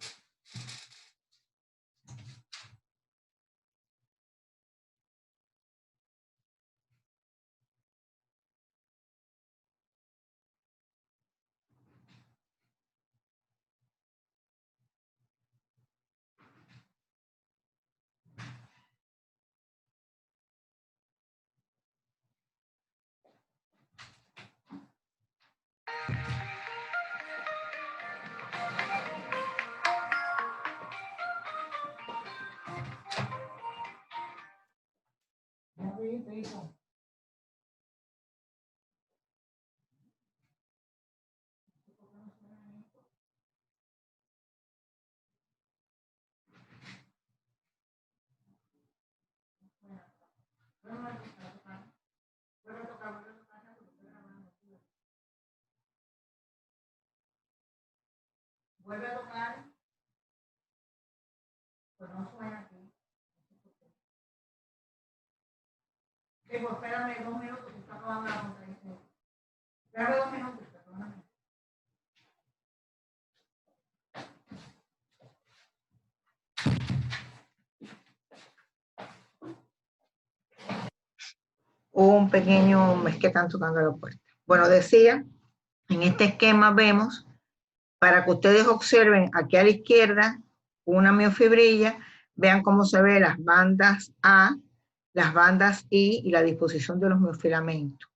Speaker 1: Vuelve a tocar, pues no suena aquí. Digo, espérame 2 minutos, que está acabando la conferencia. Espérame 2 minutos, perdóname. Un pequeño, es que están tocando la puerta. Bueno, decía, en este esquema vemos, para que ustedes observen aquí a la izquierda, una miofibrilla, vean cómo se ven las bandas A, las bandas I y la disposición de los miofilamentos.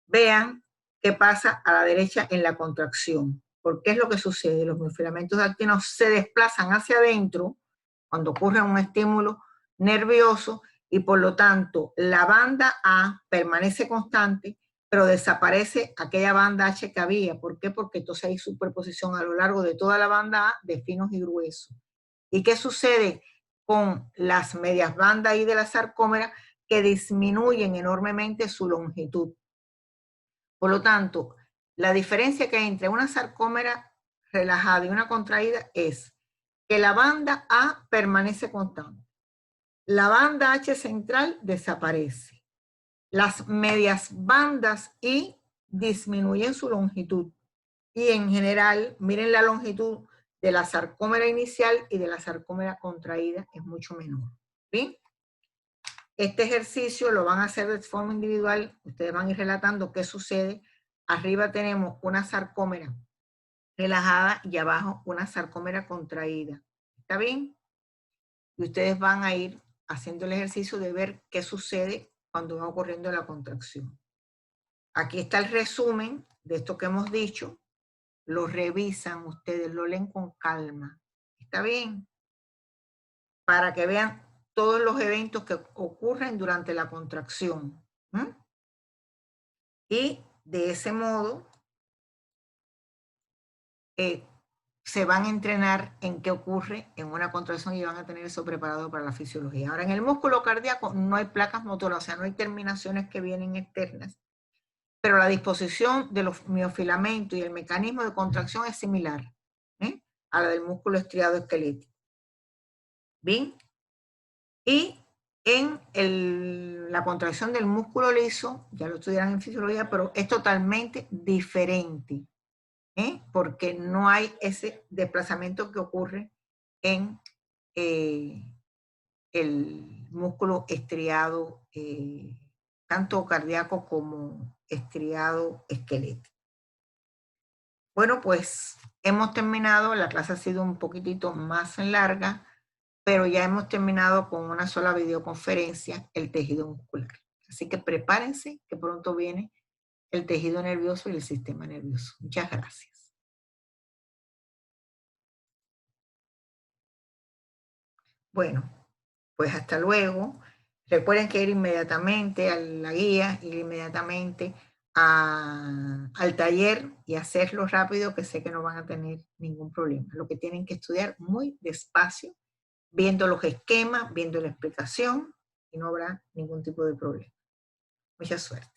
Speaker 1: Vean ¿Qué pasa a la derecha en la contracción? ¿Por qué es lo que sucede? Los miofilamentos de actinos se desplazan hacia adentro cuando ocurre un estímulo nervioso y por lo tanto la banda A permanece constante, pero desaparece aquella banda H que había. ¿Por qué? Porque entonces hay superposición a lo largo de toda la banda A de finos y gruesos. ¿Y qué sucede con las medias bandas ahí de la sarcómera? Que disminuyen enormemente su longitud. Por lo tanto, la diferencia que hay entre una sarcómera relajada y una contraída es que la banda A permanece constante. La banda H central desaparece. Las medias bandas I disminuyen su longitud. Y en general, miren la longitud de la sarcómera inicial y de la sarcómera contraída es mucho menor. ¿Bien? Este ejercicio lo van a hacer de forma individual. Ustedes van a ir relatando qué sucede. Arriba tenemos una sarcómera relajada y abajo una sarcómera contraída. ¿Está bien? Y ustedes van a ir haciendo el ejercicio de ver qué sucede cuando va ocurriendo la contracción. Aquí está el resumen de esto que hemos dicho. Lo revisan ustedes, lo leen con calma. ¿Está bien? Para que vean todos los eventos que ocurren durante la contracción. Y de ese modo se van a entrenar en qué ocurre en una contracción y van a tener eso preparado para la fisiología. Ahora, en el músculo cardíaco no hay placas motoras, o sea, no hay terminaciones que vienen externas, pero la disposición de los miofilamentos y el mecanismo de contracción es similar a la del músculo estriado esquelético. ¿Bien? Y en la contracción del músculo liso, ya lo estudiarán en fisiología, pero es totalmente diferente. Porque no hay ese desplazamiento que ocurre en el músculo estriado, tanto cardíaco como estriado esquelético. Bueno, pues hemos terminado, la clase ha sido un poquitito más larga, pero ya hemos terminado con una sola videoconferencia, el tejido muscular. Así que prepárense, que pronto viene el tejido nervioso y el sistema nervioso. Muchas gracias. Bueno, pues hasta luego. Recuerden que ir inmediatamente a la guía, ir inmediatamente al taller y hacerlo rápido, que sé que no van a tener ningún problema. Lo que tienen que estudiar muy despacio, viendo los esquemas, viendo la explicación, y no habrá ningún tipo de problema. Mucha suerte.